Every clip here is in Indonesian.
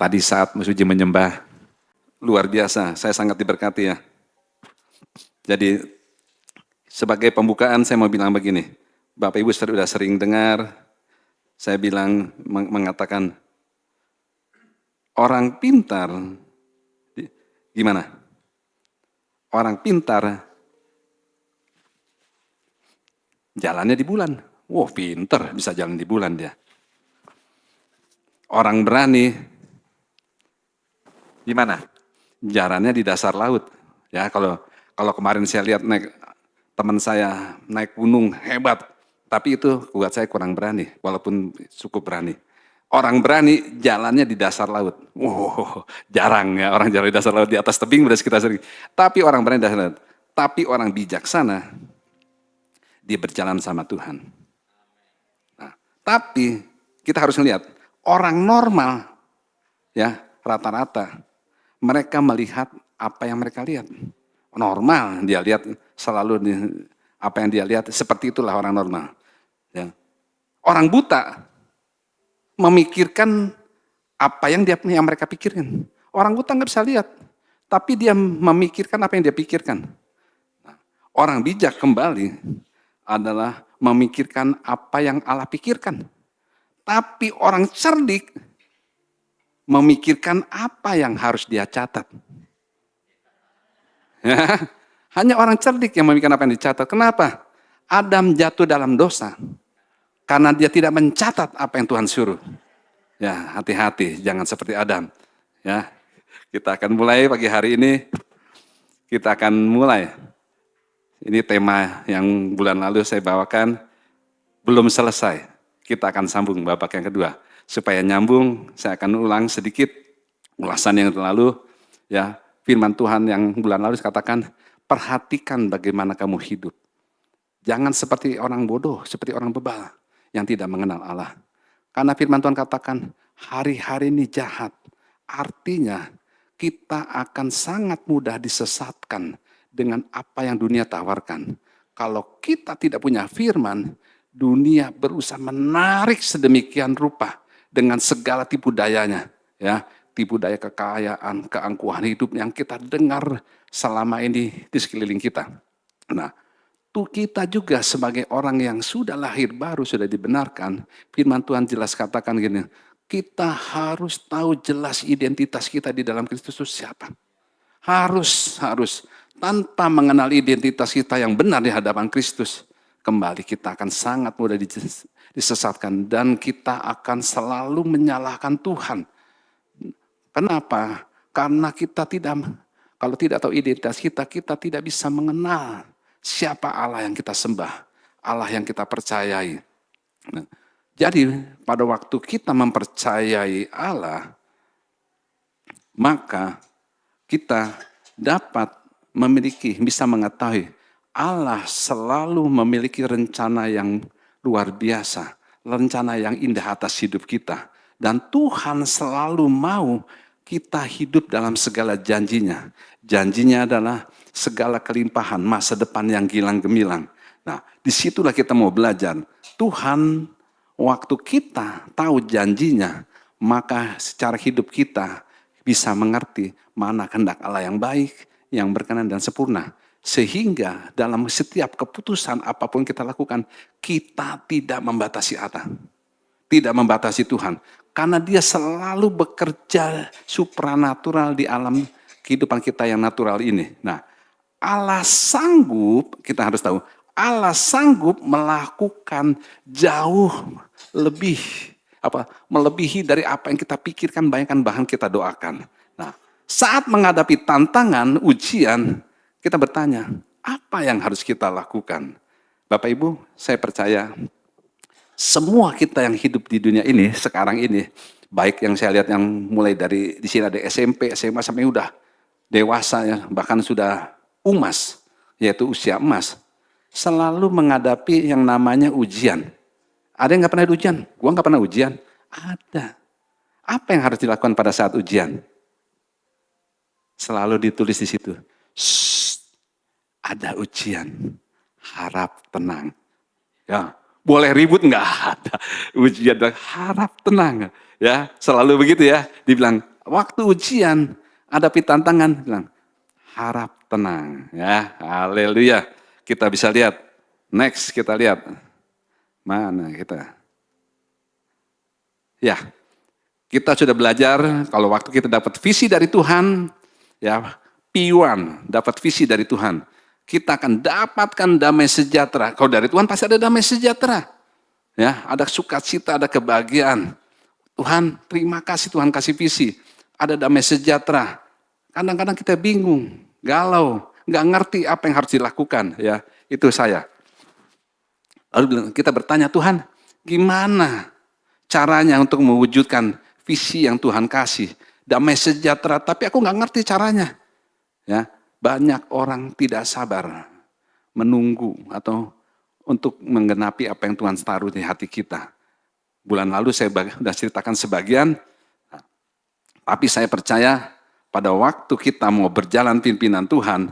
Tadi saat Mas Uji menyembah, luar biasa, saya sangat diberkati ya. Jadi sebagai pembukaan saya mau bilang begini, Bapak Ibu sudah sering dengar, saya bilang mengatakan, orang pintar, gimana? Orang pintar, jalannya di bulan. Wow, pintar bisa jalan di bulan dia. Orang berani, gimana? Jalannya di dasar laut. Ya, kalau kemarin saya lihat teman saya naik gunung hebat, tapi itu buat saya kurang berani, walaupun cukup berani. Orang berani jalannya di dasar laut. Wow, jarang ya orang jalan di dasar laut, di atas tebing berarti kita sering. Tapi orang berani di dasar laut. Tapi orang bijaksana, dia berjalan sama Tuhan. Nah, tapi kita harus melihat orang normal, ya rata-rata mereka melihat apa yang mereka lihat. Normal dia lihat selalu apa yang dia lihat, seperti itulah orang normal. Ya. Orang buta memikirkan apa yang mereka pikirkan. Orang buta nggak bisa lihat, tapi dia memikirkan apa yang dia pikirkan. Nah, orang bijak kembali adalah memikirkan apa yang Allah pikirkan. Tapi orang cerdik memikirkan apa yang harus dia catat. Ya, hanya orang cerdik yang memikirkan apa yang dicatat. Kenapa? Adam jatuh dalam dosa karena dia tidak mencatat apa yang Tuhan suruh. Ya, hati-hati, jangan seperti Adam. Ya, kita akan mulai pagi hari ini. Kita akan mulai. Ini tema yang bulan lalu saya bawakan, belum selesai. Kita akan sambung babak yang kedua. Supaya nyambung, saya akan ulang sedikit ulasan yang lalu. Ya, firman Tuhan yang bulan lalu katakan, perhatikan bagaimana kamu hidup. Jangan seperti orang bodoh, seperti orang bebal yang tidak mengenal Allah. Karena firman Tuhan katakan, hari-hari ini jahat. Artinya, kita akan sangat mudah disesatkan dengan apa yang dunia tawarkan. Kalau kita tidak punya firman, dunia berusaha menarik sedemikian rupa dengan segala tipu dayanya, ya, tipu daya kekayaan, keangkuhan hidup yang kita dengar selama ini di sekeliling kita. Nah, kita juga sebagai orang yang sudah lahir baru, sudah dibenarkan, firman Tuhan jelas katakan gini, kita harus tahu jelas identitas kita di dalam Kristus itu siapa. Harus. Tanpa mengenal identitas kita yang benar di hadapan Kristus, kembali kita akan sangat mudah disesatkan dan kita akan selalu menyalahkan Tuhan. Kenapa? Karena kalau tidak tahu identitas kita, kita tidak bisa mengenal siapa Allah yang kita sembah, Allah yang kita percayai. Nah, jadi pada waktu kita mempercayai Allah, maka kita dapat bisa mengetahui Allah selalu memiliki rencana yang luar biasa, rencana yang indah atas hidup kita. Dan Tuhan selalu mau kita hidup dalam segala janjinya. Janjinya adalah segala kelimpahan, masa depan yang gilang gemilang. Nah, disitulah kita mau belajar. Tuhan, waktu kita tahu janjinya, maka secara hidup kita bisa mengerti mana kehendak Allah yang baik, yang berkenan dan sempurna. Sehingga dalam setiap keputusan apapun kita lakukan, kita tidak membatasi Allah. Tidak membatasi Tuhan. Karena dia selalu bekerja supranatural di alam kehidupan kita yang natural ini. Nah, Allah sanggup, kita harus tahu, Allah sanggup melakukan jauh lebih, melebihi dari apa yang kita pikirkan, bayangkan, bahkan kita doakan. Nah, saat menghadapi tantangan, ujian, kita bertanya, apa yang harus kita lakukan? Bapak Ibu, saya percaya semua kita yang hidup di dunia ini, sekarang ini, baik yang saya lihat yang mulai dari di sini ada SMP, SMA sampai udah dewasa ya, bahkan sudah umas, yaitu usia emas, selalu menghadapi yang namanya ujian. Ada yang nggak pernah ujian? Gua nggak pernah ujian. Ada. Apa yang harus dilakukan pada saat ujian? Selalu ditulis di situ. Ada ujian, harap tenang. Ya, boleh ribut nggak ada. Ujian, harap tenang. Ya, selalu begitu ya. Dibilang Waktu ujian, hadapi tantangan, bilang, harap tenang. Ya, haleluya. Kita bisa lihat. Next, kita lihat. Mana kita? Ya, kita sudah belajar kalau waktu kita dapat visi dari Tuhan, ya, P1, dapat visi dari Tuhan. Kita akan dapatkan damai sejahtera. Kalau dari Tuhan pasti ada damai sejahtera. Ya, ada sukacita, ada kebahagiaan. Tuhan, terima kasih Tuhan kasih visi. Ada damai sejahtera. Kadang-kadang kita bingung, galau, nggak ngerti apa yang harus dilakukan. Ya, itu saya. Lalu kita bertanya, Tuhan, gimana caranya untuk mewujudkan visi yang Tuhan kasih? Damai sejahtera, tapi aku nggak ngerti caranya. Ya, banyak orang tidak sabar menunggu atau untuk menggenapi apa yang Tuhan taruh di hati kita. Bulan lalu saya sudah ceritakan sebagian, tapi saya percaya pada waktu kita mau berjalan pimpinan Tuhan,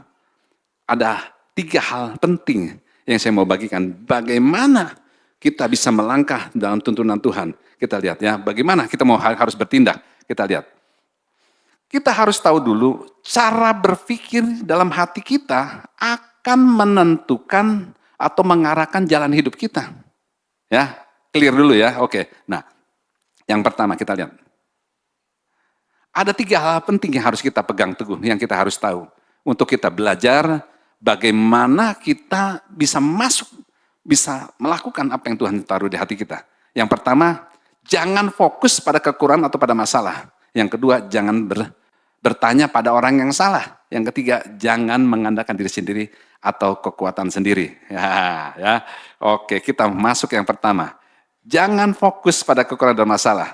ada 3 hal penting yang saya mau bagikan. Bagaimana kita bisa melangkah dalam tuntunan Tuhan. Kita lihat ya, bagaimana kita mau harus bertindak. Kita lihat. Kita harus tahu dulu, cara berpikir dalam hati kita akan menentukan atau mengarahkan jalan hidup kita. Ya, clear dulu ya, oke. Nah, yang pertama kita lihat. Ada 3 hal penting yang harus kita pegang teguh, yang kita harus tahu. Untuk kita belajar bagaimana kita bisa masuk, bisa melakukan apa yang Tuhan taruh di hati kita. Yang pertama, jangan fokus pada kekurangan atau pada masalah. Yang kedua, jangan bertanya pada orang yang salah. Yang ketiga, jangan mengandalkan diri sendiri atau kekuatan sendiri. Ya. Oke, kita masuk yang pertama. Jangan fokus pada kekurangan dan masalah.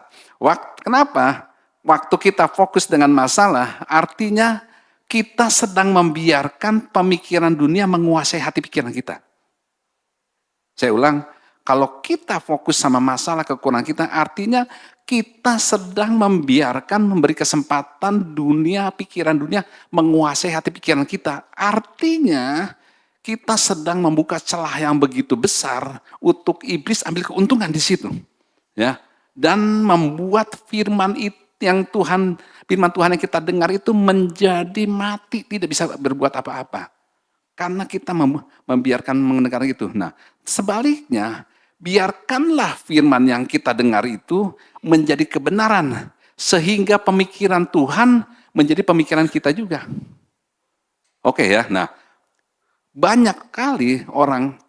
Kenapa? Waktu kita fokus dengan masalah, artinya kita sedang membiarkan pemikiran dunia menguasai hati pikiran kita. Saya ulang, kalau kita fokus sama masalah kekurangan kita, artinya kita sedang memberi kesempatan dunia, pikiran dunia menguasai hati pikiran kita. Artinya kita sedang membuka celah yang begitu besar untuk iblis ambil keuntungan di situ. Ya, dan membuat firman firman Tuhan yang kita dengar itu menjadi mati, tidak bisa berbuat apa-apa. Karena kita membiarkan mendengar itu. Nah, sebaliknya, biarkanlah firman yang kita dengar itu menjadi kebenaran. Sehingga pemikiran Tuhan menjadi pemikiran kita juga. Oke ya, nah banyak kali orang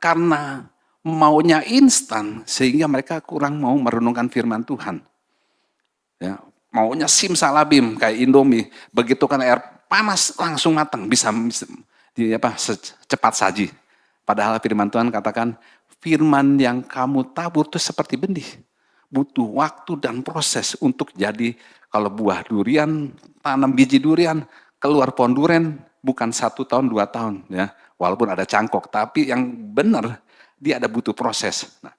karena maunya instan sehingga mereka kurang mau merenungkan firman Tuhan. Ya, maunya simsalabim kayak Indomie, begitu kan air panas langsung matang, bisa cepat saji. Padahal firman Tuhan katakan, firman yang kamu tabur itu seperti benih. Butuh waktu dan proses untuk jadi, kalau buah durian, tanam biji durian, keluar pohon durian, bukan 1 tahun, 2 tahun. Ya. Walaupun ada cangkok, tapi yang benar, dia ada butuh proses. Nah,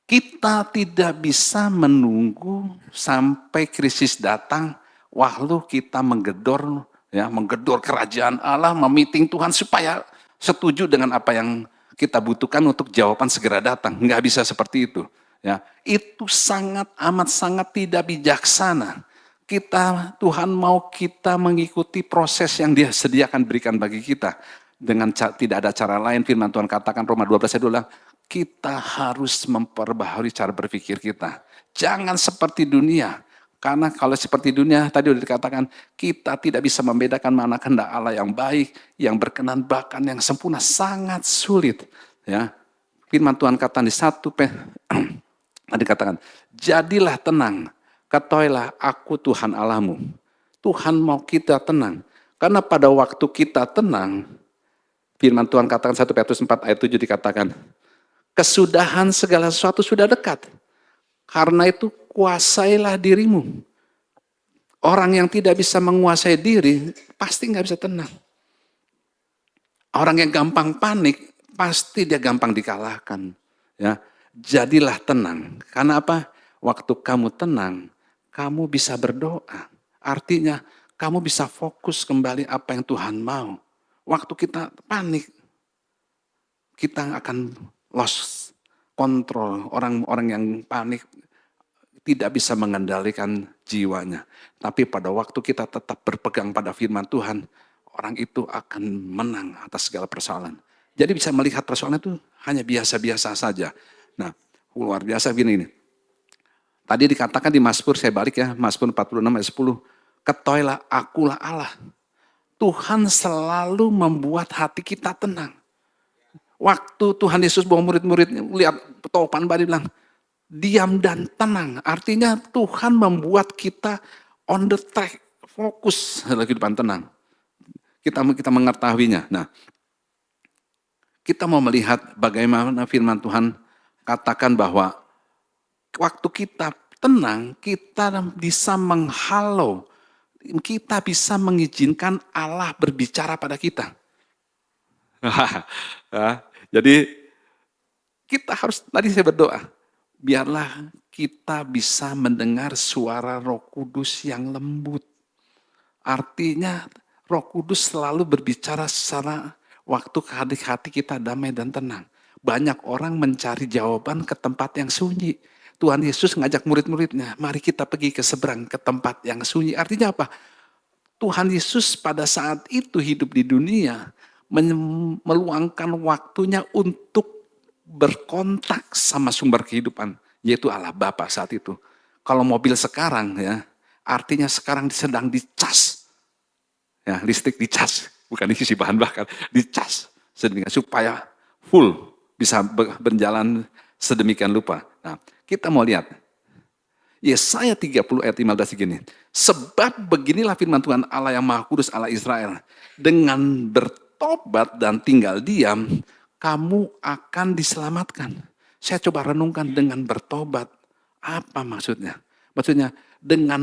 kita tidak bisa menunggu sampai krisis datang, lalu kita menggedor kerajaan Allah, memiting Tuhan supaya setuju dengan apa yang kita butuhkan untuk jawaban segera datang. Nggak bisa seperti itu. Ya, itu sangat tidak bijaksana. Tuhan mau kita mengikuti proses yang Dia sediakan berikan bagi kita. Dengan tidak ada cara lain, firman Tuhan katakan Roma 12 ayat 2, kita harus memperbaharui cara berpikir kita. Jangan seperti dunia. Karena kalau seperti dunia, tadi sudah dikatakan, kita tidak bisa membedakan mana kehendak Allah yang baik, yang berkenan, bahkan yang sempurna, sangat sulit. Ya, firman Tuhan katakan di 1 tadi katakan, jadilah tenang, ketahuilah aku Tuhan Allahmu. Tuhan mau kita tenang. Karena pada waktu kita tenang, firman Tuhan katakan 1 Petrus 4 ayat 7 dikatakan, kesudahan segala sesuatu sudah dekat. Karena itu kuasailah dirimu. Orang yang tidak bisa menguasai diri, pasti nggak bisa tenang. Orang yang gampang panik, pasti dia gampang dikalahkan. Ya, jadilah tenang. Karena apa? Waktu kamu tenang, kamu bisa berdoa. Artinya, kamu bisa fokus kembali apa yang Tuhan mau. Waktu kita panik, kita akan lost control. Orang-orang yang panik, tidak bisa mengendalikan jiwanya. Tapi pada waktu kita tetap berpegang pada firman Tuhan, orang itu akan menang atas segala persoalan. Jadi bisa melihat persoalan itu hanya biasa-biasa saja. Nah, luar biasa gini. Tadi dikatakan di Mazmur, saya balik ya, Mazmur 46 ayat 10. Ketahuilah akulah Allah. Tuhan selalu membuat hati kita tenang. Waktu Tuhan Yesus bawa murid-murid lihat topan badai bilang, diam dan tenang. Artinya Tuhan membuat kita on the track, fokus dalam kehidupan tenang. Kita mengetahuinya. Nah, kita mau melihat bagaimana firman Tuhan katakan bahwa waktu kita tenang, kita bisa menghalau, kita bisa mengizinkan Allah berbicara pada kita. Jadi kita harus, tadi saya berdoa, biarlah kita bisa mendengar suara Roh Kudus yang lembut. Artinya Roh Kudus selalu berbicara secara waktu hati kita damai dan tenang. Banyak orang mencari jawaban ke tempat yang sunyi. Tuhan Yesus ngajak murid-muridnya, mari kita pergi ke seberang, ke tempat yang sunyi. Artinya apa? Tuhan Yesus pada saat itu hidup di dunia, meluangkan waktunya untuk berkontak sama sumber kehidupan, yaitu Allah Bapa saat itu. Kalau mobil sekarang ya, artinya sekarang sedang dicas. Ya, listrik dicas, bukan diisi bahan bakar, dicas supaya full bisa berjalan sedemikian rupa. Nah, kita mau lihat Yesaya 30 ayat 15 begini. Sebab beginilah firman Tuhan Allah yang Maha Kudus, Allah Israel. Dengan bertobat dan tinggal diam, kamu akan diselamatkan. Saya coba renungkan dengan bertobat. Apa maksudnya? Maksudnya dengan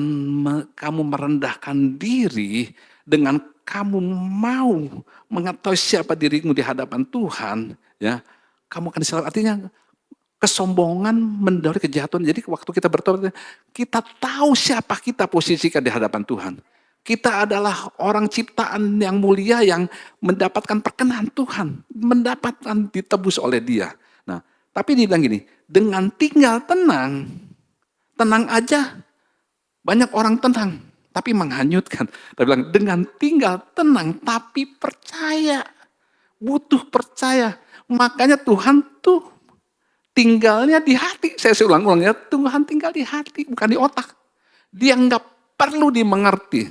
kamu merendahkan diri, dengan kamu mau mengetahui siapa dirimu di hadapan Tuhan, ya, kamu akan diselamatkan. Artinya kesombongan mendahului kejahatan. Jadi waktu kita bertobat, kita tahu siapa kita posisikan di hadapan Tuhan. Kita adalah orang ciptaan yang mulia yang mendapatkan perkenan Tuhan. Mendapatkan ditebus oleh Dia. Nah, tapi dia bilang gini, dengan tinggal tenang, tenang aja. Banyak orang tenang, tapi menghanyutkan. Dia bilang, dengan tinggal tenang, tapi percaya. Butuh percaya. Makanya Tuhan tuh tinggalnya di hati. Saya ulang-ulang ya, Tuhan tinggal di hati, bukan di otak. Dia nggak perlu dimengerti.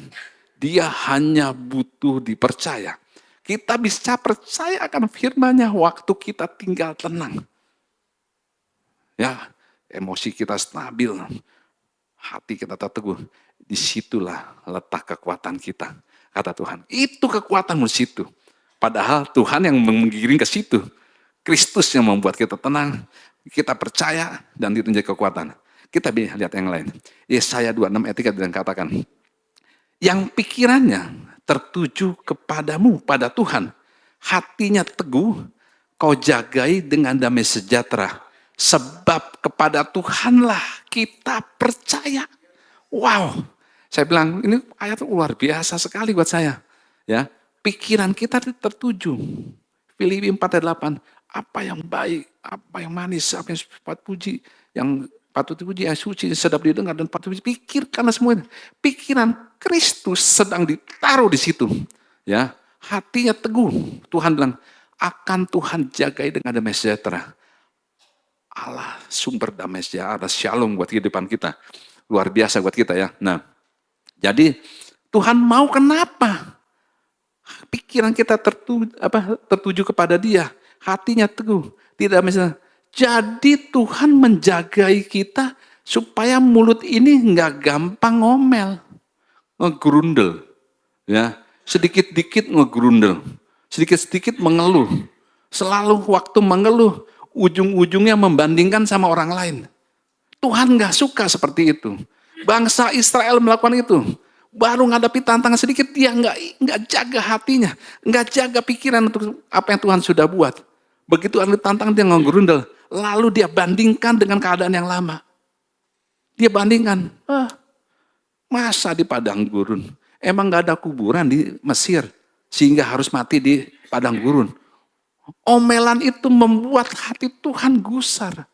Dia hanya butuh dipercaya. Kita bisa percaya akan firman-Nya waktu kita tinggal tenang. Ya, emosi kita stabil. Hati kita tetap teguh. Disitulah letak kekuatan kita. Kata Tuhan, itu kekuatanmu di situ. Padahal Tuhan yang menggiring ke situ. Kristus yang membuat kita tenang. Kita percaya dan itu menjadi kekuatan. Kita lihat yang lain. Yesaya 26 ayat 3 dan katakan, yang pikirannya tertuju kepadamu, pada Tuhan. Hatinya teguh, kau jagai dengan damai sejahtera. Sebab kepada Tuhanlah kita percaya. Wow, saya bilang ini ayat luar biasa sekali buat saya. Ya, pikiran kita tertuju. Filipi 4 ayat 8. Apa yang baik, apa yang manis, apa yang patut puji, yang patut dipuji, yang suci, sedap didengar dan patut dipuji. Pikirkanlah semuanya. Pikiran Kristus sedang ditaruh di situ. Ya, hatinya teguh. Tuhan bilang, akan Tuhan jagai dengan damai sejahtera. Allah sumber damai sejahtera, shalom buat kehidupan kita. Luar biasa buat kita ya. Nah, jadi Tuhan mau kenapa? Pikiran kita tertuju kepada Dia. Hatinya teguh, tidak misalnya. Jadi Tuhan menjagai kita supaya mulut ini nggak gampang ngomel, ngegrundel, ya, sedikit-sedikit ngegrundel, sedikit-sedikit mengeluh, selalu waktu mengeluh ujung-ujungnya membandingkan sama orang lain. Tuhan nggak suka seperti itu. Bangsa Israel melakukan itu. Baru ngadepi tantangan sedikit, dia nggak jaga hatinya, nggak jaga pikiran untuk apa yang Tuhan sudah buat. Begitu ada tantangan dia ngegrundel, lalu dia bandingkan dengan keadaan yang lama. Dia bandingkan, masa di padang gurun? Emang nggak ada kuburan di Mesir sehingga harus mati di padang gurun? Omelan itu membuat hati Tuhan gusar.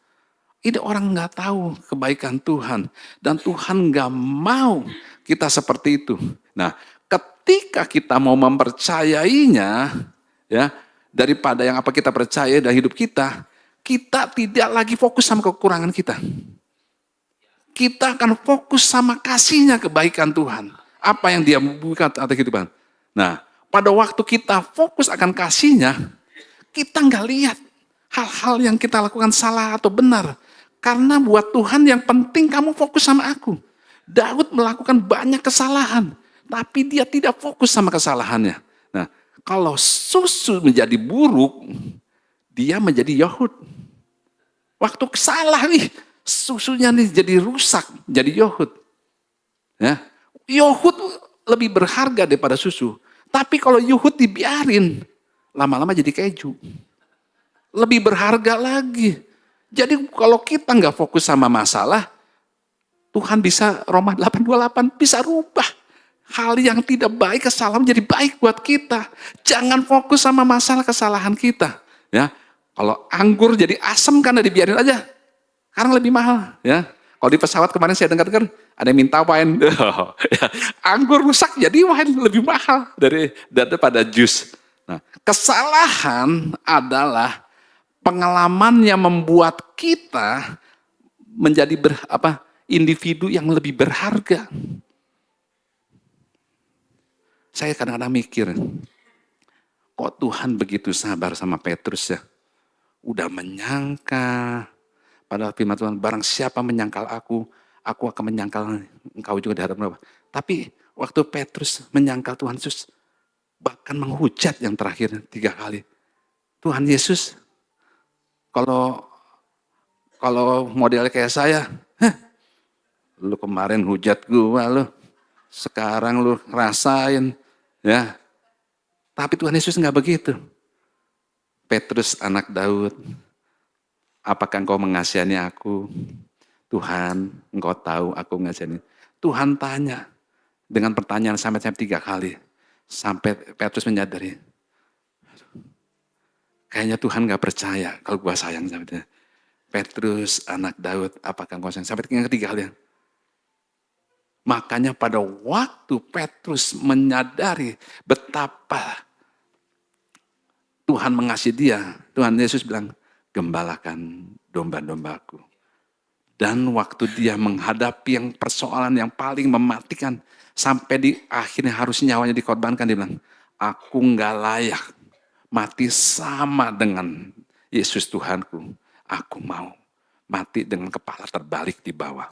Ini orang nggak tahu kebaikan Tuhan. Dan Tuhan nggak mau kita seperti itu. Nah, ketika kita mau mempercayainya, ya, daripada yang apa kita percaya dalam hidup kita, kita tidak lagi fokus sama kekurangan kita. Kita akan fokus sama kasihnya kebaikan Tuhan. Apa yang dia buat atas kehidupan. Nah, pada waktu kita fokus akan kasihnya, kita nggak lihat hal-hal yang kita lakukan salah atau benar. Karena buat Tuhan yang penting kamu fokus sama aku. Daud melakukan banyak kesalahan, tapi dia tidak fokus sama kesalahannya. Nah, kalau susu menjadi buruk, dia menjadi Yahud. Waktu salah nih, susunya nih jadi rusak, jadi Yahud. Ya, Yahud lebih berharga daripada susu. Tapi kalau Yahud dibiarin, lama-lama jadi keju. Lebih berharga lagi. Jadi kalau kita nggak fokus sama masalah, Tuhan bisa, Roma 8:28 bisa rubah. Hal yang tidak baik, kesalahan jadi baik buat kita. Jangan fokus sama masalah kesalahan kita. Ya, kalau anggur jadi asam karena dibiarin aja. Sekarang lebih mahal. Ya, kalau di pesawat kemarin saya dengar-dengar ada yang minta wine. Anggur rusak jadi wine lebih mahal daripada jus. Nah, kesalahan adalah pengalaman yang membuat kita menjadi individu yang lebih berharga. Saya kadang-kadang mikir, kok Tuhan begitu sabar sama Petrus ya? Udah menyangka, padahal firman Tuhan, barang siapa menyangkal aku akan menyangkal engkau juga di hadapan Allah. Tapi waktu Petrus menyangkal Tuhan Yesus, bahkan menghujat yang terakhir 3 kali. Tuhan Yesus, kalau model kayak saya, lu kemarin hujat gua lu, sekarang lu rasain, ya. Tapi Tuhan Yesus nggak begitu. Petrus anak Daud, apakah engkau mengasihani aku? Tuhan, engkau tahu aku mengasihani. Tuhan tanya dengan pertanyaan sampai 3 kali, sampai Petrus menyadari, kayaknya Tuhan nggak percaya kalau gua sayang sama dia. Petrus anak Daud, apakah engkau sayang? Sampai yang ketiga kali. Makanya pada waktu Petrus menyadari betapa Tuhan mengasihi dia, Tuhan Yesus bilang, gembalakan domba-dombaku. Dan waktu dia menghadapi yang persoalan yang paling mematikan, sampai di akhirnya harus nyawanya dikorbankan, dia bilang, aku nggak layak mati sama dengan Yesus Tuhanku. Aku mau mati dengan kepala terbalik di bawah.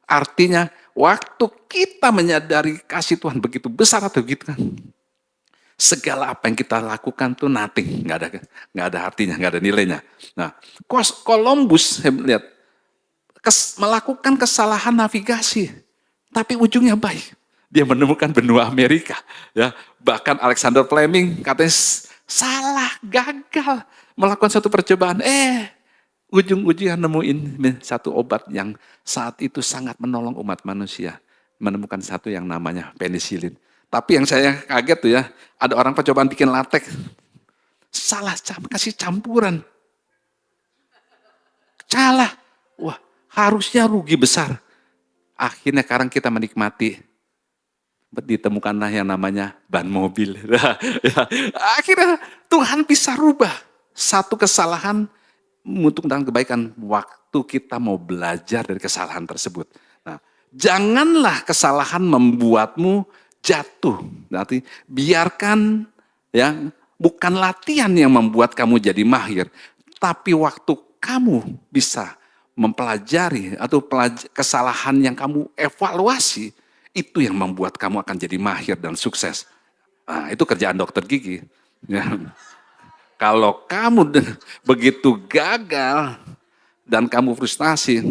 Artinya waktu kita menyadari kasih Tuhan begitu besar atau begitu kan, segala apa yang kita lakukan tuh nothing, nggak ada artinya, nggak ada nilainya. Nah, Columbus saya lihat melakukan kesalahan navigasi, tapi ujungnya baik. Dia menemukan benua Amerika, ya. Bahkan Alexander Fleming katanya salah, gagal melakukan satu percobaan. Ujung-ujungnya nemuin satu obat yang saat itu sangat menolong umat manusia. Menemukan satu yang namanya penisilin. Tapi yang saya kaget tuh ya, ada orang percobaan bikin latek. Salah, kasih campuran. Salah. Wah, harusnya rugi besar. Akhirnya sekarang kita menikmati. Ditemukanlah yang namanya ban mobil. Akhirnya Tuhan bisa rubah satu kesalahan untuk dalam kebaikan waktu kita mau belajar dari kesalahan tersebut. Nah, janganlah kesalahan membuatmu jatuh. Nanti biarkan ya, bukan latihan yang membuat kamu jadi mahir, tapi waktu kamu bisa mempelajari atau kesalahan yang kamu evaluasi, itu yang membuat kamu akan jadi mahir dan sukses. Nah, itu kerjaan dokter gigi. Ya. Kalau kamu begitu gagal dan kamu frustasi,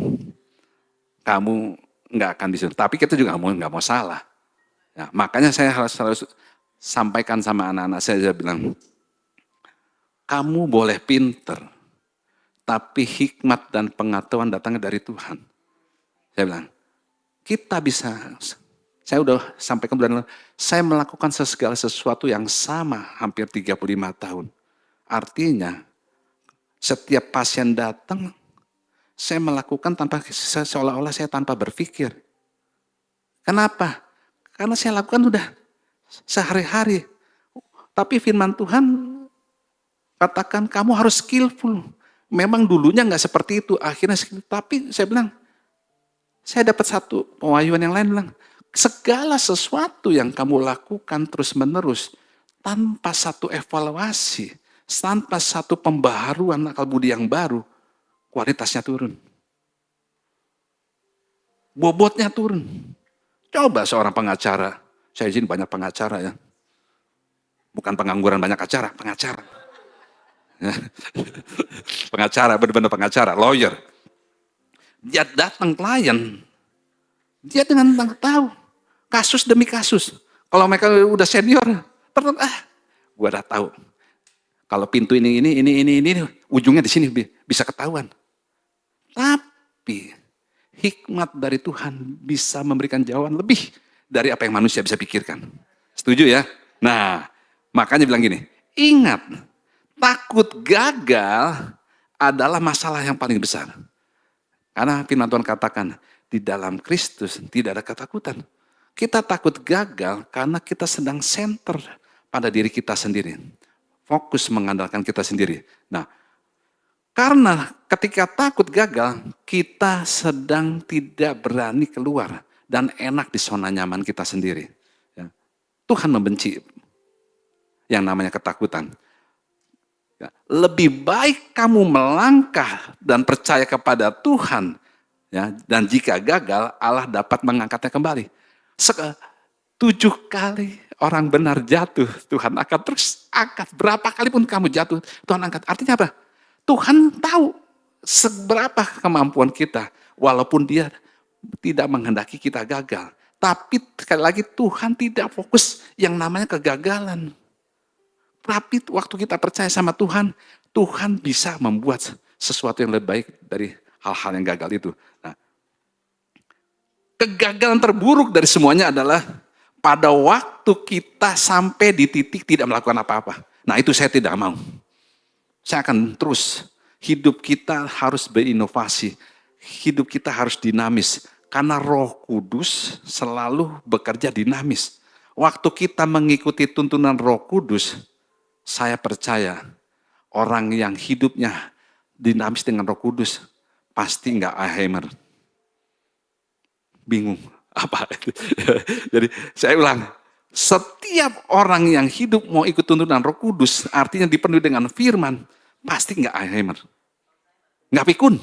kamu nggak akan disuruh. Tapi kita juga nggak mau salah. Ya, makanya saya harus sampaikan sama anak-anak saya bilang, kamu boleh pinter, tapi hikmat dan pengetahuan datangnya dari Tuhan. Saya bilang, kita bisa. Saya udah sampaikan bulan lalu, saya melakukan segala sesuatu yang sama hampir 35 tahun. Artinya, setiap pasien datang, saya melakukan tanpa seolah-olah saya tanpa berpikir. Kenapa? Karena saya lakukan udah sehari-hari. Tapi firman Tuhan katakan kamu harus skillful. Memang dulunya nggak seperti itu, akhirnya tapi saya bilang, saya dapat satu pewahyuan yang lain bilang, segala sesuatu yang kamu lakukan terus-menerus tanpa satu evaluasi, tanpa satu pembaharuan akal budi yang baru, kualitasnya turun. Bobotnya turun. Coba seorang pengacara, saya izin banyak pengacara ya. Bukan pengangguran banyak acara, pengacara. Pengacara, benar-benar pengacara, lawyer. Dia datang klien, dia dengan tahu kasus demi kasus. Kalau mereka udah senior, gue udah tahu. Kalau pintu ini, ujungnya di sini bisa ketahuan. Tapi hikmat dari Tuhan bisa memberikan jawaban lebih dari apa yang manusia bisa pikirkan. Setuju ya? Nah, makanya bilang gini, ingat, takut gagal adalah masalah yang paling besar. Karena firman Tuhan katakan, di dalam Kristus tidak ada ketakutan. Kita takut gagal karena kita sedang center pada diri kita sendiri. Fokus mengandalkan kita sendiri. Nah, karena ketika takut gagal, kita sedang tidak berani keluar dan enak di zona nyaman kita sendiri. Ya. Tuhan membenci yang namanya ketakutan. Ya. Lebih baik kamu melangkah dan percaya kepada Tuhan, ya, dan jika gagal, Allah dapat mengangkatnya kembali. 7 kali orang benar jatuh, Tuhan akan terus angkat. Berapa kali pun kamu jatuh, Tuhan angkat. Artinya apa? Tuhan tahu seberapa kemampuan kita, walaupun dia tidak menghendaki kita gagal. Tapi sekali lagi Tuhan tidak fokus yang namanya kegagalan. Tapi waktu kita percaya sama Tuhan, Tuhan bisa membuat sesuatu yang lebih baik dari hal-hal yang gagal itu. Nah, kegagalan terburuk dari semuanya adalah pada waktu kita sampai di titik tidak melakukan apa-apa. Nah, itu saya tidak mau. Saya akan terus, hidup kita harus berinovasi, hidup kita harus dinamis, karena Roh Kudus selalu bekerja dinamis. Waktu kita mengikuti tuntunan Roh Kudus, saya percaya orang yang hidupnya dinamis dengan Roh Kudus, pasti nggak Alzheimer. Bingung, apa itu? Jadi saya ulang, setiap orang yang hidup mau ikut tuntunan Roh Kudus, artinya dipenuhi dengan firman, pasti nggak Alzheimer. Nggak pikun.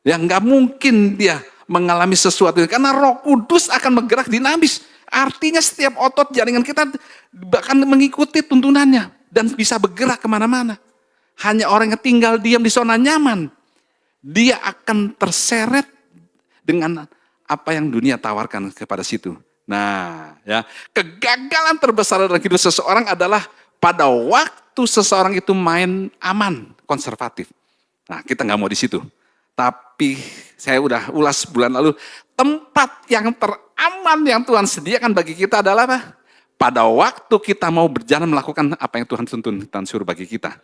Ya nggak mungkin dia mengalami sesuatu. Karena Roh Kudus akan bergerak dinamis. Artinya setiap otot jaringan kita bahkan mengikuti tuntunannya. Dan bisa bergerak kemana-mana. Hanya orang yang tinggal diam di zona nyaman. Dia akan terseret dengan apa yang dunia tawarkan kepada situ. Nah, ya, kegagalan terbesar dalam hidup seseorang adalah pada waktu seseorang itu main aman, konservatif. Nah, kita nggak mau di situ. Tapi saya udah ulas bulan lalu, tempat yang teraman yang Tuhan sediakan bagi kita adalah apa? Pada waktu kita mau berjalan melakukan apa yang Tuhan tuntun dan suruh bagi kita.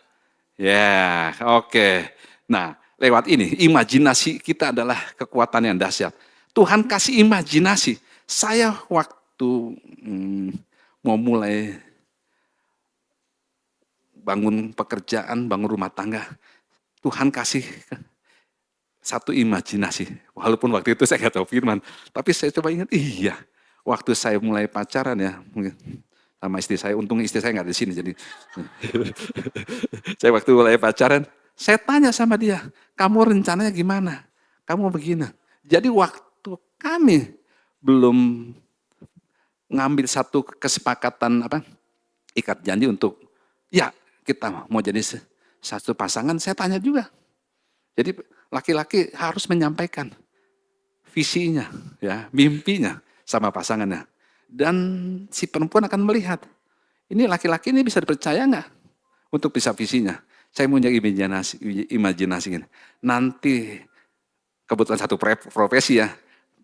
Ya, oke. Nah, lewat ini, imajinasi kita adalah kekuatan yang dahsyat. Tuhan kasih imajinasi. Saya waktu mau mulai bangun pekerjaan, bangun rumah tangga, Tuhan kasih satu imajinasi. Walaupun waktu itu saya nggak tahu firman, tapi saya coba ingat, iya, waktu saya mulai pacaran ya, mungkin sama istri saya, untung istri saya nggak di sini, jadi saya waktu mulai pacaran, saya tanya sama dia, kamu rencananya gimana? Kamu begini. Jadi waktu kami belum ngambil satu kesepakatan ikat janji untuk ya kita mau jadi satu pasangan, saya tanya juga. Jadi laki-laki harus menyampaikan visinya, ya, mimpinya sama pasangannya. Dan si perempuan akan melihat, ini laki-laki ini bisa dipercaya nggak untuk bisa visinya. Saya punya imajinasi gini. Nanti kebetulan satu profesi ya,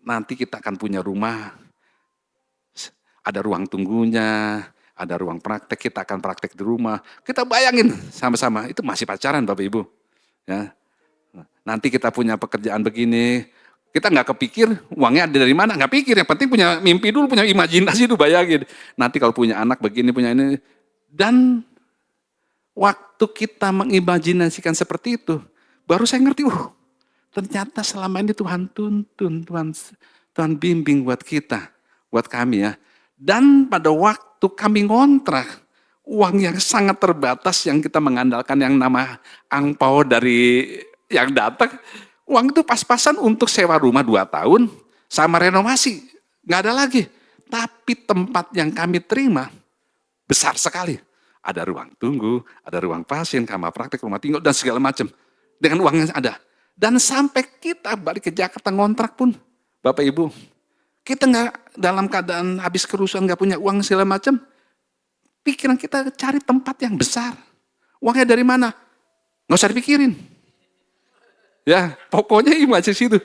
nanti kita akan punya rumah, ada ruang tunggunya, ada ruang praktek, kita akan praktek di rumah. Kita bayangin sama-sama, itu masih pacaran Bapak Ibu. Ya. Nanti kita punya pekerjaan begini, kita nggak kepikir uangnya ada dari mana, nggak pikir. Yang penting punya mimpi dulu, punya imajinasi dulu, bayangin. Nanti kalau punya anak begini, punya ini. Dan waktu kita mengimajinasikan seperti itu, baru saya ngerti, ternyata selama ini Tuhan tuntun, Tuhan bimbing buat kita, buat kami ya. Dan pada waktu kami ngontrak, uang yang sangat terbatas yang kita mengandalkan yang nama angpau dari yang datang, uang itu pas-pasan untuk sewa rumah 2 tahun sama renovasi, nggak ada lagi. Tapi tempat yang kami terima besar sekali. Ada ruang tunggu, ada ruang pasien, kamar praktek, rumah tinggal, dan segala macam. Dengan uang yang ada. Dan sampai kita balik ke Jakarta ngontrak pun, Bapak Ibu, kita nggak dalam keadaan habis kerusuhan, nggak punya uang segala macam, pikiran kita cari tempat yang besar. Uangnya dari mana? Nggak usah dipikirin. Ya, pokoknya imajinasi itu.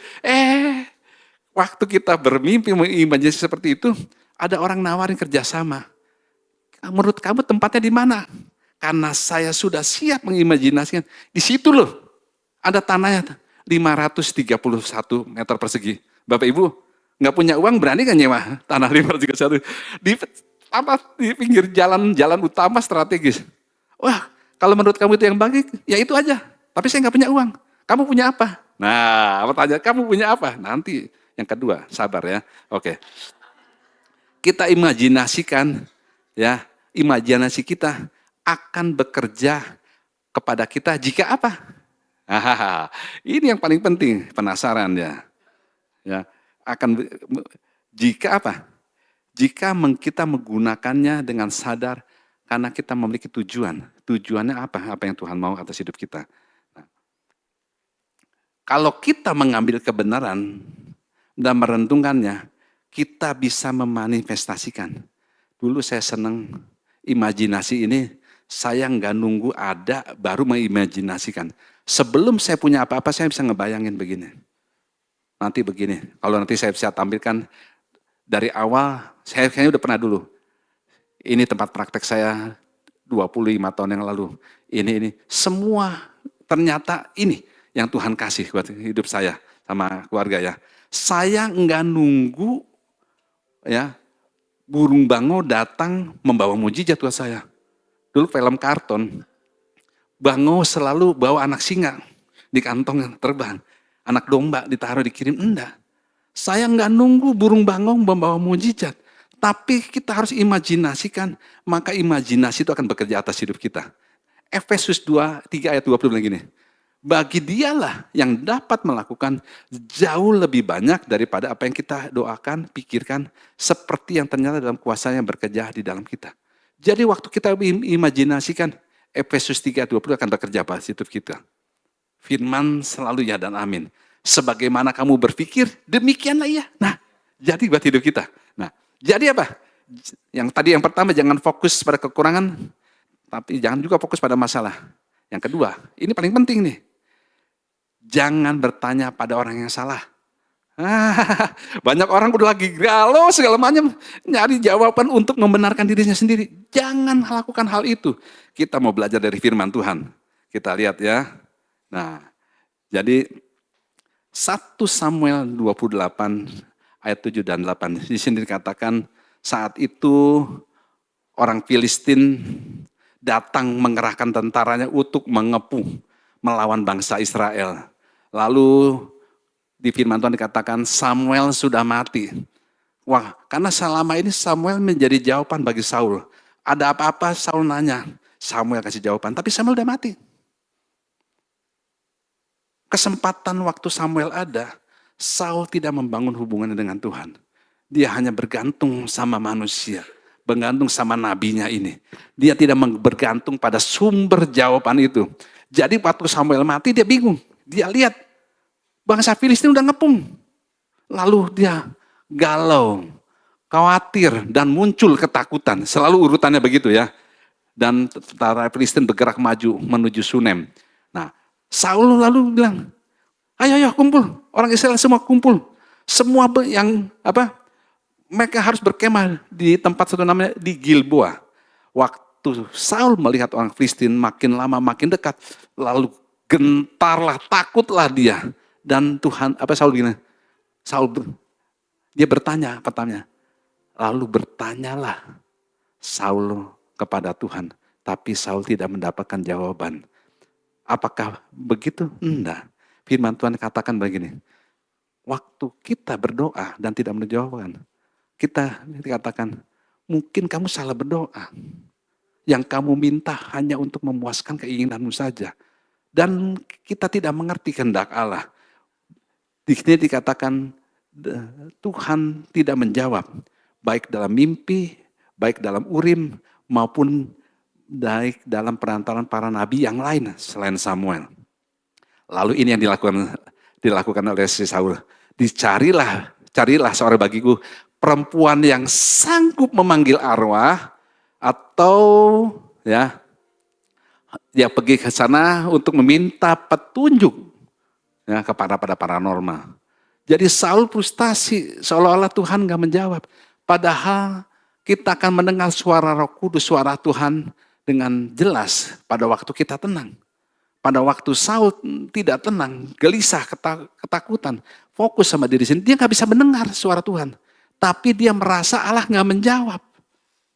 Waktu kita bermimpi mengimajinasi seperti itu, ada orang nawarin kerjasama. Menurut kamu tempatnya di mana? Karena saya sudah siap mengimajinasikan. Di situ loh, ada tanahnya 531 meter persegi. Bapak Ibu, nggak punya uang berani kan nyewa tanah 531? Di pinggir jalan utama strategis. Wah, kalau menurut kamu itu yang baik, ya itu aja. Tapi saya nggak punya uang. Kamu punya apa? Nah, pertanyaan kamu punya apa? Nanti yang kedua, sabar ya. Oke. Kita imajinasikan, ya, imajinasi kita akan bekerja kepada kita jika apa? Ini yang paling penting, penasaran ya. Ya, jika apa? Jika kita menggunakannya dengan sadar karena kita memiliki tujuan. Tujuannya apa? Apa yang Tuhan mau atas hidup kita. Nah, kalau kita mengambil kebenaran dan merenungkannya, kita bisa memanifestasikan. Dulu saya senang imajinasi ini, saya nggak nunggu ada baru mengimajinasikan. Sebelum saya punya apa-apa, saya bisa ngebayangin begini. Nanti begini, kalau nanti saya bisa tampilkan dari awal, saya kayaknya udah pernah dulu. Ini tempat praktek saya 25 tahun yang lalu. Ini. Semua ternyata ini yang Tuhan kasih buat hidup saya sama keluarga ya. Saya nggak nunggu ya burung bango datang membawa mujizat buat saya. Dulu film karton, bango selalu bawa anak singa di kantong yang terbang. Anak domba ditaruh dikirim, enggak. Saya nggak nunggu burung bango membawa mujizat. Tapi kita harus imajinasikan, maka imajinasi itu akan bekerja atas hidup kita. Efesus 3 ayat 20 bilang gini, bagi dialah yang dapat melakukan jauh lebih banyak daripada apa yang kita doakan, pikirkan, seperti yang ternyata dalam kuasanya bekerja di dalam kita. Jadi waktu kita imajinasikan, Efesus 3 ayat 20 akan bekerja atas hidup kita. Firman selalu ya dan amin. Sebagaimana kamu berpikir, demikianlah ya. Nah, jadi buat hidup kita. Nah, jadi apa? Yang pertama jangan fokus pada kekurangan, tapi jangan juga fokus pada masalah. Yang kedua, ini paling penting nih. Jangan bertanya pada orang yang salah. Banyak orang udah lagi galau segala macam, nyari jawaban untuk membenarkan dirinya sendiri. Jangan lakukan hal itu. Kita mau belajar dari firman Tuhan. Kita lihat ya. Nah, jadi 1 Samuel 28 ayat 7 dan 8. Di sini dikatakan saat itu orang Filistin datang mengerahkan tentaranya untuk mengepung melawan bangsa Israel. Lalu di firman Tuhan dikatakan Samuel sudah mati. Wah, karena selama ini Samuel menjadi jawaban bagi Saul. Ada apa-apa Saul nanya, Samuel kasih jawaban, tapi Samuel udah mati. Kesempatan waktu Samuel ada, Saul tidak membangun hubungannya dengan Tuhan. Dia hanya bergantung sama manusia, bergantung sama nabinya ini. Dia tidak bergantung pada sumber jawaban itu. Jadi waktu Samuel mati dia bingung. Dia lihat bangsa Filistin udah ngepung. Lalu dia galau, khawatir dan muncul ketakutan. Selalu urutannya begitu ya. Dan tentara Filistin bergerak maju menuju Sunem. Nah, Saul lalu bilang, ayo kumpul, orang Israel semua kumpul. Semua yang mereka harus berkemah di tempat satu namanya di Gilboa. Waktu Saul melihat orang Filistin makin lama makin dekat, lalu gentarlah, takutlah dia. Dan Tuhan, Saul gini, dia bertanya pertanyaan. Lalu bertanyalah Saul kepada Tuhan. Tapi Saul tidak mendapatkan jawaban. Apakah begitu? Enggak. Firman Tuhan katakan begini. Waktu kita berdoa dan tidak menjawabkan. Kita dikatakan, mungkin kamu salah berdoa. Yang kamu minta hanya untuk memuaskan keinginanmu saja. Dan kita tidak mengerti kehendak Allah. Di sini dikatakan Tuhan tidak menjawab. Baik dalam mimpi, baik dalam urim, maupun baik dalam perantaran para nabi yang lain selain Samuel. Lalu ini yang dilakukan oleh si Saul. Carilah seorang bagiku perempuan yang sanggup memanggil arwah atau ya dia pergi ke sana untuk meminta petunjuk ya kepada paranormal. Jadi Saul frustasi seolah-olah Tuhan gak menjawab. Padahal kita akan mendengar suara Roh Kudus, suara Tuhan dengan jelas pada waktu kita tenang. Pada waktu Saul tidak tenang, gelisah, ketakutan, fokus sama diri sendiri, dia gak bisa mendengar suara Tuhan. Tapi dia merasa Allah gak menjawab.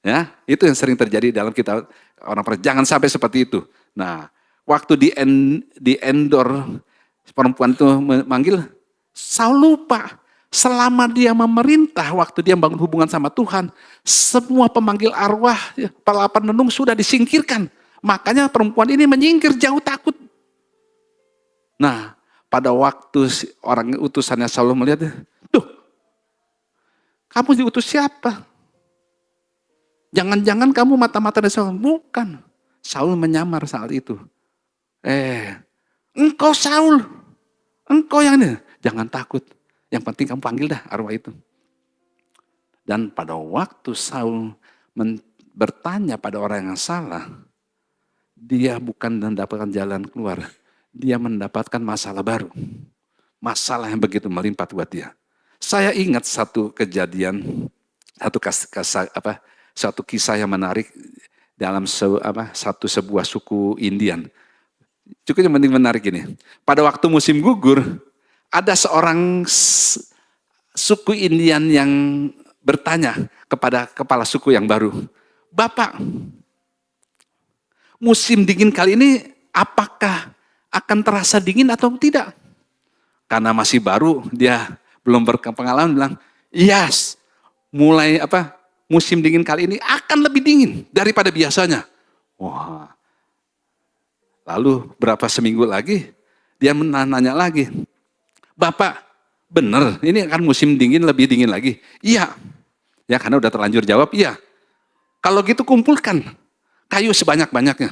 Ya, itu yang sering terjadi dalam kita orang percaya. Jangan sampai seperti itu. Nah, waktu di Endor perempuan itu memanggil, Saul lupa. Selama dia memerintah, waktu dia membangun hubungan sama Tuhan, semua pemanggil arwah, para penenung sudah disingkirkan. Makanya perempuan ini menyingkir jauh takut. Nah, pada waktu orang utusannya Saul melihat, tuh, kamu diutus siapa? Jangan-jangan kamu mata-mata dari Saul. Bukan. Saul menyamar saat itu. Engkau Saul. Engkau yang ini. Jangan takut. Yang penting kamu panggil dah arwah itu. Dan pada waktu Saul bertanya pada orang yang salah, dia bukan mendapatkan jalan keluar. Dia mendapatkan masalah baru. Masalah yang begitu melimpah buat dia. Saya ingat satu kejadian, satu kisah yang menarik dalam sebuah suku Indian. Cukup yang penting menarik ini. Pada waktu musim gugur, ada seorang suku Indian yang bertanya kepada kepala suku yang baru, Bapak, musim dingin kali ini apakah akan terasa dingin atau tidak? Karena masih baru, dia belum berpengalaman, bilang, yes, mulai musim dingin kali ini akan lebih dingin daripada biasanya. Wah. Lalu berapa seminggu lagi, dia nanya lagi, Bapak, benar ini akan musim dingin lebih dingin lagi? Iya. Ya karena udah terlanjur jawab, iya. Kalau gitu kumpulkan kayu sebanyak-banyaknya.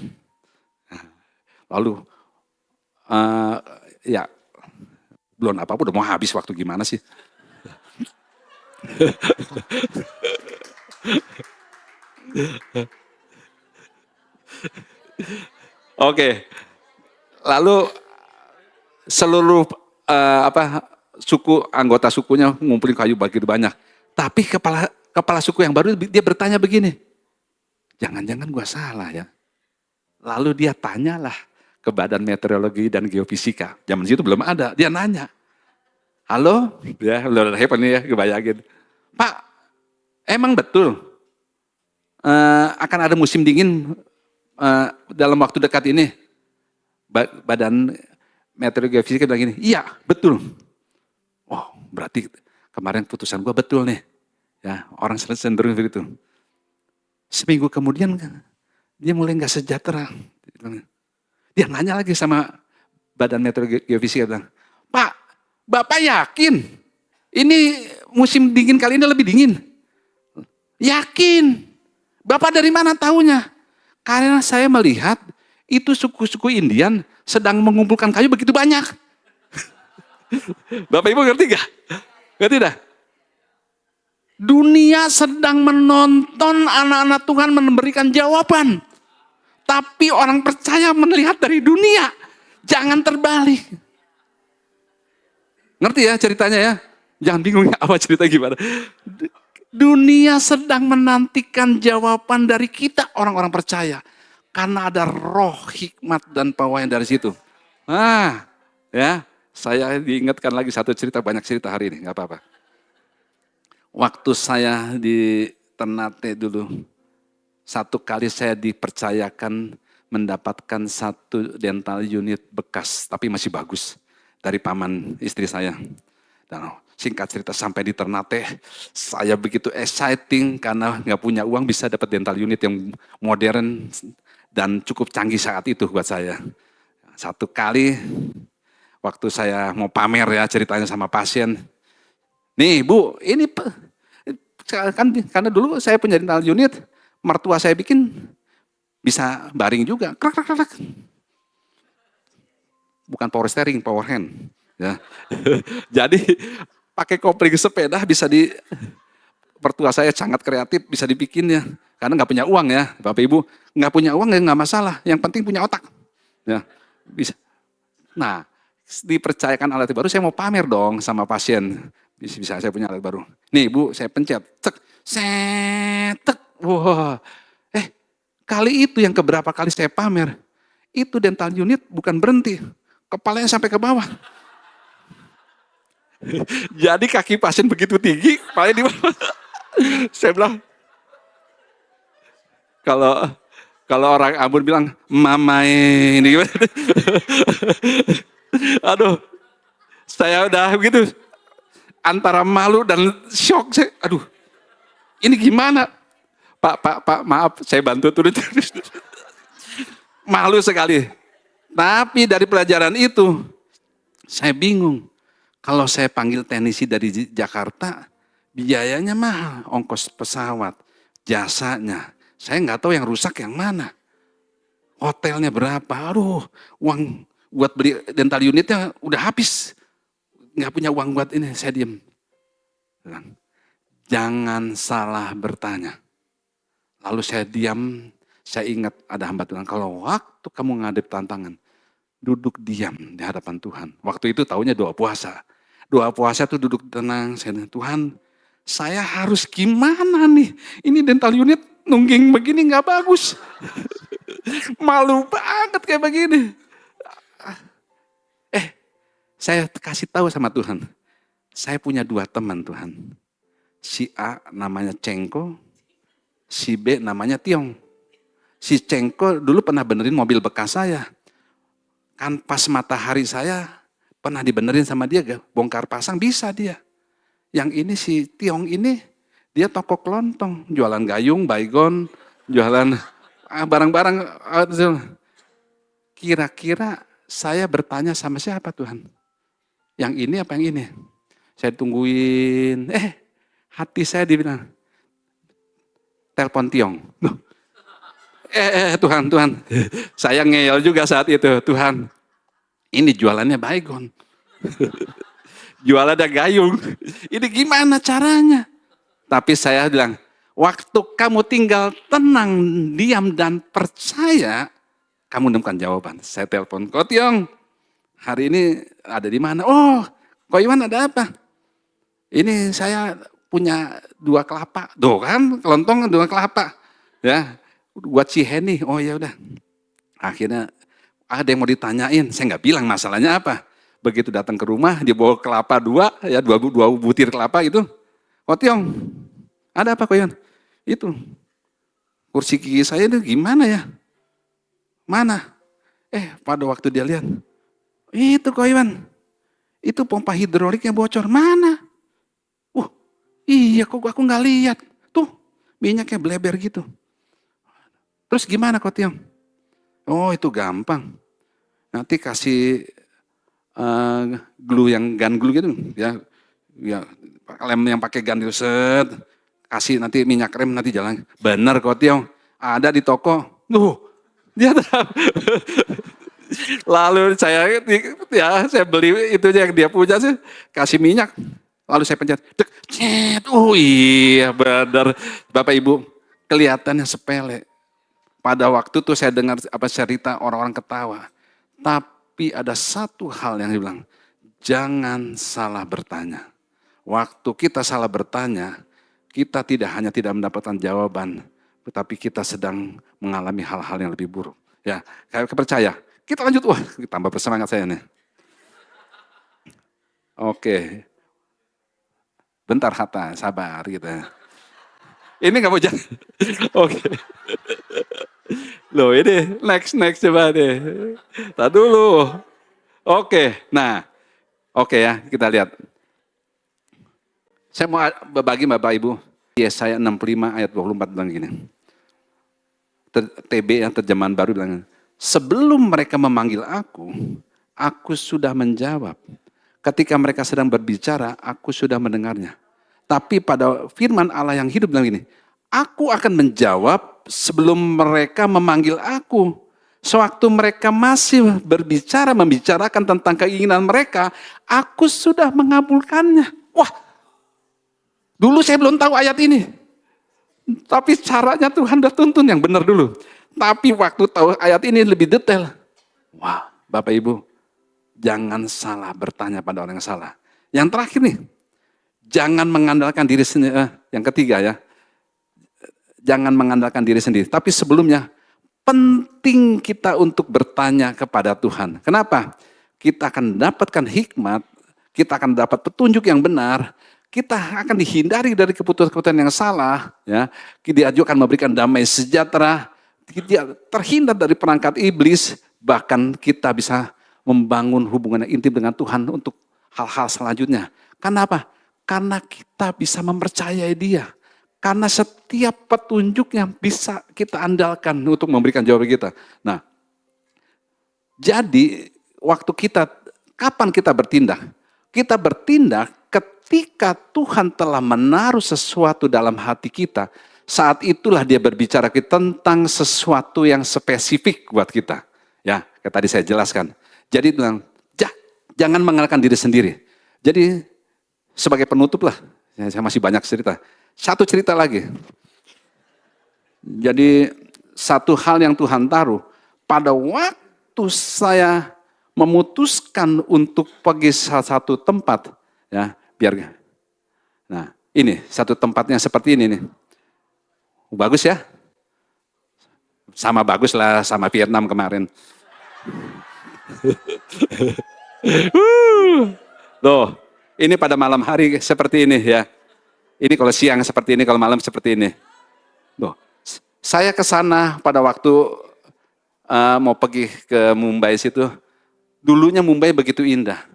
Lalu, ya belum apa-apa udah mau habis waktu gimana sih. Oke. Lalu seluruh anggota sukunya ngumpulin kayu begitu banyak. Tapi kepala suku yang baru dia bertanya begini. Jangan-jangan gua salah ya. Lalu dia tanyalah ke Badan Meteorologi dan Geofisika. Zaman situ belum ada. Dia nanya. Halo? Ya, udah hebat nih ya, kebayangin. Pak, emang betul akan ada musim dingin dalam waktu dekat ini? Badan Meteorologi dan Geofisika bilang gini, iya betul. Oh, berarti kemarin putusan gua betul nih. Ya, orang cenderung begitu. Seminggu kemudian dia mulai nggak sejahtera. Dia nanya lagi sama Badan Meteorologi Geofisika bilang, Pak, Bapak yakin ini musim dingin kali ini lebih dingin? Yakin. Bapak dari mana tahunya? Karena saya melihat itu suku-suku Indian sedang mengumpulkan kayu begitu banyak. Bapak Ibu ngerti gak? Ngerti dah? Dunia sedang menonton anak-anak Tuhan memberikan jawaban. Tapi orang percaya melihat dari dunia. Jangan terbalik. Ngerti ya ceritanya ya? Jangan bingung ya apa cerita gimana. Dunia sedang menantikan jawaban dari kita orang-orang percaya. Karena ada roh hikmat dan pewahyuan dari situ. Ah, ya, saya diingatkan lagi satu cerita, banyak cerita hari ini, nggak apa-apa. Waktu saya di Ternate dulu, satu kali saya dipercayakan mendapatkan satu dental unit bekas, tapi masih bagus, dari paman istri saya. Dan singkat cerita sampai di Ternate, saya begitu exciting karena nggak punya uang bisa dapat dental unit yang modern dan cukup canggih saat itu buat saya. Satu kali waktu saya mau pamer ya ceritanya sama pasien, nih Bu, ini kan karena dulu saya punya dental unit, mertua saya bikin bisa baring juga, krak krak krak, bukan power steering, power hand. Ya. Jadi pakai kopling sepeda bisa di mertua saya sangat kreatif bisa dibikin ya, karena nggak punya uang ya, Bapak Ibu nggak punya uang ya nggak masalah, yang penting punya otak. Ya, bisa. Nah, dipercayakan alat baru, saya mau pamer dong sama pasien. Bisa saya punya alat baru. Nih Bu, saya pencet, cek, setek, wah. Eh, kali itu yang keberapa kali saya pamer, itu dental unit bukan berhenti, kepalanya sampai ke bawah. Jadi kaki pasien begitu tinggi, kepalanya di bawah. Saya bilang, kalau kalau orang Ambon bilang, mama ini gimana? Aduh, saya udah begitu antara malu dan shock. Aduh, ini gimana? Pak, maaf, saya bantu turun. Malu sekali. Tapi dari pelajaran itu, saya bingung. Kalau saya panggil teknisi dari Jakarta, biayanya mahal, ongkos pesawat, jasanya. Saya nggak tahu yang rusak yang mana. Hotelnya berapa, aduh, uang buat beli dental unitnya udah habis. Nggak punya uang buat ini, saya diem. Jangan salah bertanya. Lalu saya diam, saya ingat ada hamba Tuhan, kalau waktu kamu ngadep tantangan, duduk diam di hadapan Tuhan. Waktu itu taunya doa puasa. Doa puasa tuh duduk tenang, saya bilang, Tuhan, saya harus gimana nih? Ini dental unit nungging begini nggak bagus. Malu banget kayak begini. Eh, saya kasih tahu sama Tuhan, saya punya dua teman Tuhan. Si A namanya Cengko, si B namanya Tiong. Si Cengko dulu pernah benerin mobil bekas saya. Kan pas matahari saya pernah dibenerin sama dia, bongkar pasang bisa dia. Yang ini si Tiong ini, dia toko kelontong, jualan gayung, baygon, jualan barang-barang. Kira-kira saya bertanya sama siapa Tuhan? Yang ini apa yang ini? Saya tungguin, hati saya dibilang, telepon Tiong. Tuhan, saya ngeyel juga saat itu, Tuhan, ini jualannya baygon. Jualannya gayung. Ini gimana caranya? Tapi saya bilang, waktu kamu tinggal tenang, diam, dan percaya, kamu menemukan jawaban. Saya telepon, Ko Tiong, hari ini ada di mana? Oh, Ko Iwan ada apa? Ini saya punya 2 kelapa. Tuh kan, kelontong 2 kelapa. Ya, buat si Henny. Oh ya udah. Akhirnya ada yang mau ditanyain, saya nggak bilang masalahnya apa. Begitu datang ke rumah, dia bawa kelapa 2, ya 2 butir kelapa itu. Oh Tiong, ada apa Ko Iwan? Itu, kursi gigi saya itu gimana ya? Mana? Pada waktu dia lihat, itu Ko Iwan, itu pompa hidroliknya bocor, mana? Iya kok aku nggak lihat. Tuh, minyaknya bleber gitu. Terus gimana Ko Tiong? Oh itu gampang. Nanti kasih glue yang gun glue gitu ya, lem yang pakai gun itu set, kasih nanti minyak rem nanti jalan. Bener Ko Tiong, ada di toko. Dia tahu. Lalu saya beli itu yang dia punya sih, kasih minyak. Lalu saya pencet, cet, oh iya benar. Bapak Ibu, kelihatannya sepele. Pada waktu itu saya dengar cerita orang-orang ketawa. Tapi ada satu hal yang dibilang, jangan salah bertanya. Waktu kita salah bertanya, kita tidak hanya tidak mendapatkan jawaban, tetapi kita sedang mengalami hal-hal yang lebih buruk. Ya, saya percaya Kita lanjut, wah tambah bersemangat saya nih. Oke, bentar Hatta, sabar gitu. Ini nggak mau jalan. Oke. Loh ini next coba deh. Tadi dulu. Oke, nah oke ya kita lihat. Saya mau berbagi Bapak Ibu. Yesaya 65 ayat 24 bilang gini. TB yang terjemahan baru bilang, sebelum mereka memanggil aku sudah menjawab. Ketika mereka sedang berbicara, aku sudah mendengarnya. Tapi pada firman Allah yang hidup bilang gini, aku akan menjawab sebelum mereka memanggil aku. Sewaktu mereka masih berbicara, membicarakan tentang keinginan mereka, aku sudah mengabulkannya. Wah, dulu saya belum tahu ayat ini. Tapi caranya Tuhan udah tuntun yang benar dulu. Tapi waktu tahu ayat ini lebih detail. Wah, Bapak Ibu, jangan salah bertanya pada orang yang salah. Yang terakhir nih, jangan mengandalkan diri sendiri. Yang ketiga ya, jangan mengandalkan diri sendiri. Tapi sebelumnya, penting kita untuk bertanya kepada Tuhan. Kenapa? Kita akan mendapatkan hikmat, kita akan dapat petunjuk yang benar, kita akan dihindari dari keputusan-keputusan yang salah, ya. Dia juga akan memberikan damai sejahtera, kita terhindar dari perangkat iblis, bahkan kita bisa membangun hubungan yang intim dengan Tuhan untuk hal-hal selanjutnya. Kenapa? Karena kita bisa mempercayai Dia. Karena setiap petunjuk yang bisa kita andalkan untuk memberikan jawaban kita. Nah, jadi waktu kita, kapan kita bertindak? Kita bertindak ketika Tuhan telah menaruh sesuatu dalam hati kita, saat itulah dia berbicara tentang sesuatu yang spesifik buat kita. Ya, kayak tadi saya jelaskan. Jadi bilang, jangan mengandalkan diri sendiri. Jadi sebagai penutup lah, saya masih banyak cerita. Satu cerita lagi. Jadi satu hal yang Tuhan taruh, pada waktu saya memutuskan untuk pergi salah satu tempat, ya, biar. Nah, ini satu tempatnya seperti ini nih. Bagus ya? Sama bagus lah sama Vietnam kemarin. Loh, ini pada malam hari seperti ini ya. Ini kalau siang seperti ini, kalau malam seperti ini. Loh, saya ke sana pada waktu mau pergi ke Mumbai situ. Dulunya Mumbai begitu indah.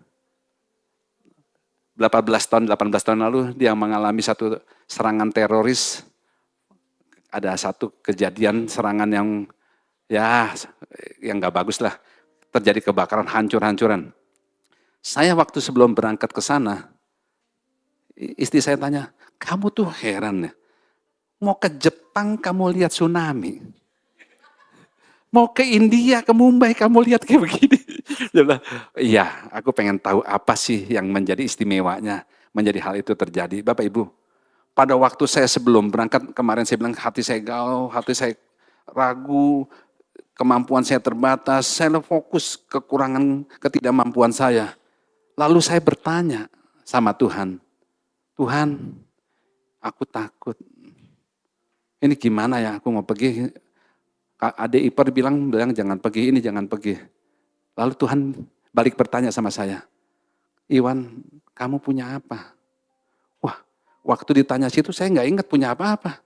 18 tahun lalu dia mengalami satu serangan teroris. Ada satu kejadian serangan yang nggak bagus lah. Terjadi kebakaran, hancur-hancuran. Saya waktu sebelum berangkat ke sana, istri saya tanya, kamu tuh heran ya, mau ke Jepang kamu lihat tsunami. Mau ke India, ke Mumbai, kamu lihat kayak begini. Dia bilang, iya, aku pengen tahu apa sih yang menjadi istimewanya, menjadi hal itu terjadi. Bapak Ibu, pada waktu saya sebelum berangkat, kemarin saya bilang hati saya galau, hati saya ragu, kemampuan saya terbatas, saya fokus kekurangan, ketidakmampuan saya. Lalu saya bertanya sama Tuhan, Tuhan, aku takut. Ini gimana ya, aku mau pergi. Adik ipar bilang jangan pergi ini, jangan pergi. Lalu Tuhan balik bertanya sama saya, Iwan, kamu punya apa? Wah, waktu ditanya situ saya nggak ingat punya apa-apa.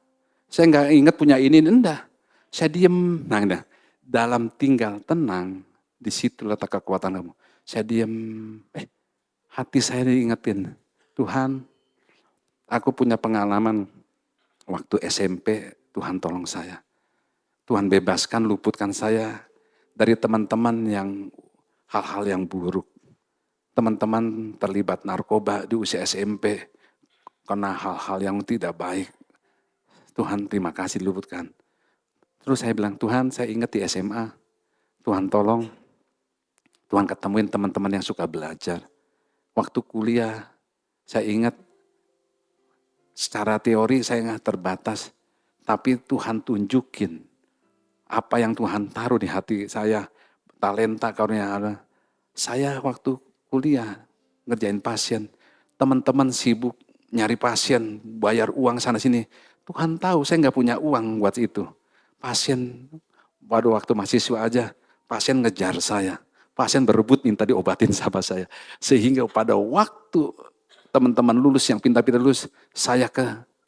Saya nggak ingat punya ini, enggak. Saya diem. Nah, enggak. Dalam tinggal tenang, di situ letak kekuatan kamu. Saya diem, hati saya diingetin, Tuhan, aku punya pengalaman waktu SMP, Tuhan tolong saya. Tuhan bebaskan, luputkan saya dari teman-teman yang hal-hal yang buruk. Teman-teman terlibat narkoba di usia SMP, karena hal-hal yang tidak baik. Tuhan terima kasih diluputkan. Terus saya bilang, Tuhan saya ingat di SMA, Tuhan tolong, Tuhan ketemuin teman-teman yang suka belajar. Waktu kuliah, saya ingat secara teori saya nggak terbatas, tapi Tuhan tunjukin apa yang Tuhan taruh di hati saya, talenta karunia Allah. Saya waktu kuliah ngerjain pasien, teman-teman sibuk nyari pasien, bayar uang sana sini. Tuhan tahu saya nggak punya uang buat itu. Pasien pada waktu mahasiswa aja, pasien ngejar saya. Pasien berebut minta diobatin sama saya. Sehingga pada waktu teman-teman lulus yang pintar-pintar lulus, saya ke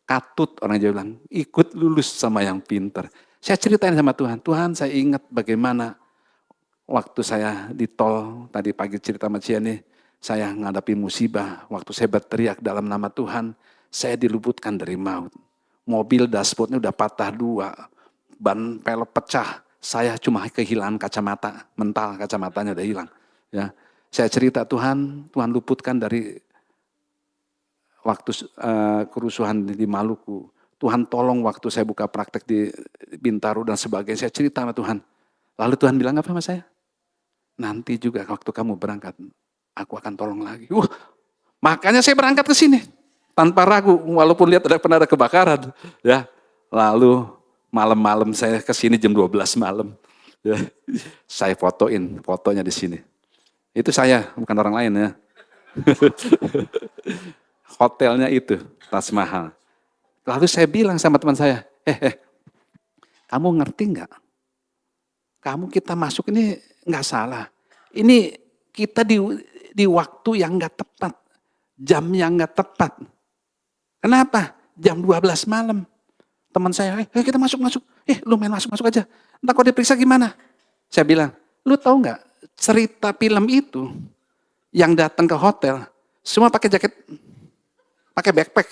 katut, orang Jawa bilang, ikut lulus sama yang pintar. Saya ceritain sama Tuhan, Tuhan saya ingat bagaimana waktu saya di tol, tadi pagi cerita sama Ciani, saya menghadapi musibah, waktu saya berteriak dalam nama Tuhan, saya diluputkan dari maut. Mobil dashboardnya udah patah 2, ban pelek pecah, saya cuma kehilangan kacamata, mental kacamatanya udah hilang. Ya, saya cerita Tuhan luputkan dari waktu kerusuhan di Maluku. Tuhan tolong waktu saya buka praktek di Bintaro dan sebagainya. Saya cerita sama Tuhan. Lalu Tuhan bilang apa sama saya? Nanti juga waktu kamu berangkat, aku akan tolong lagi. Makanya saya berangkat ke sini. Tanpa ragu, walaupun lihat pernah ada kebakaran. Ya, lalu malam-malam saya ke sini jam 12 malam. Ya, saya fotonya di sini. Itu saya, bukan orang lain ya. Hotelnya itu, Taj Mahal. Lalu saya bilang sama teman saya, kamu ngerti nggak? Kita masuk ini nggak salah. Ini kita di waktu yang nggak tepat, jam yang nggak tepat. Kenapa? Jam 12 malam. Teman saya, kita masuk. Lu main masuk aja. Entah kau diperiksa gimana? Saya bilang, lu tahu nggak cerita film itu yang datang ke hotel, semua pakai jaket, pakai backpack.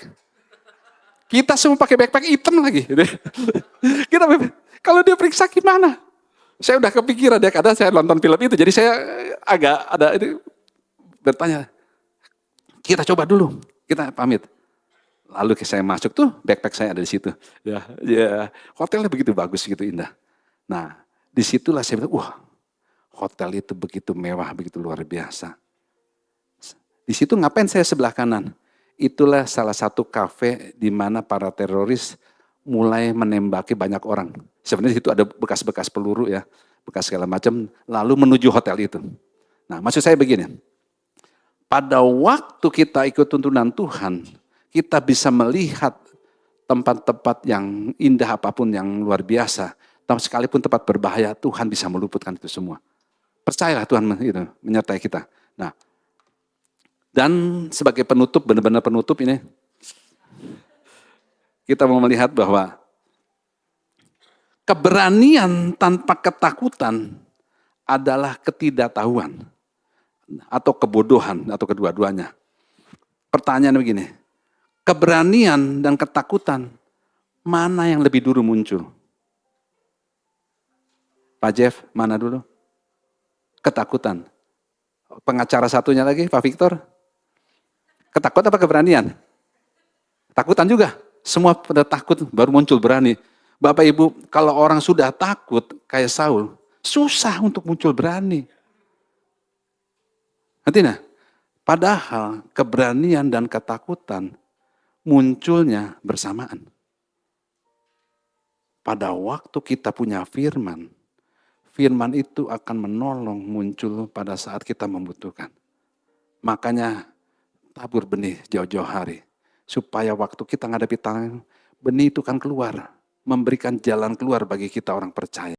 Kita semua pakai backpack hitam lagi. Kita kalau dia periksa gimana? Saya udah kepikiran ya, kadang saya nonton film itu, jadi saya agak ada ini bertanya. Kita coba dulu, kita pamit. Lalu saya masuk tuh, backpack saya ada di situ. Ya, hotelnya begitu bagus, gitu indah. Nah, disitulah saya bilang, wah, hotel itu begitu mewah, begitu luar biasa. Di situ ngapain saya sebelah kanan? Itulah salah satu kafe di mana para teroris mulai menembaki banyak orang. Sebenarnya itu ada bekas-bekas peluru ya, bekas segala macam, lalu menuju hotel itu. Nah, maksud saya begini, pada waktu kita ikut tuntunan Tuhan, kita bisa melihat tempat-tempat yang indah apapun yang luar biasa, tapi sekalipun tempat berbahaya, Tuhan bisa meluputkan itu semua. Percayalah Tuhan itu menyertai kita. Nah, dan sebagai penutup, benar-benar penutup ini, kita mau melihat bahwa keberanian tanpa ketakutan adalah ketidaktahuan atau kebodohan atau kedua-duanya. Pertanyaan begini, keberanian dan ketakutan mana yang lebih dulu muncul? Pak Jeff, mana dulu? Ketakutan. Pengacara satunya lagi, Pak Victor. Ketakutan apa keberanian? Takutan juga. Semua pada takut baru muncul berani. Bapak Ibu, kalau orang sudah takut kayak Saul, susah untuk muncul berani. Ngerti nggak? Padahal keberanian dan ketakutan munculnya bersamaan. Pada waktu kita punya firman, firman itu akan menolong muncul pada saat kita membutuhkan. Makanya tabur benih jauh-jauh hari. Supaya waktu kita menghadapi tangan, benih itu kan keluar. Memberikan jalan keluar bagi kita orang percaya.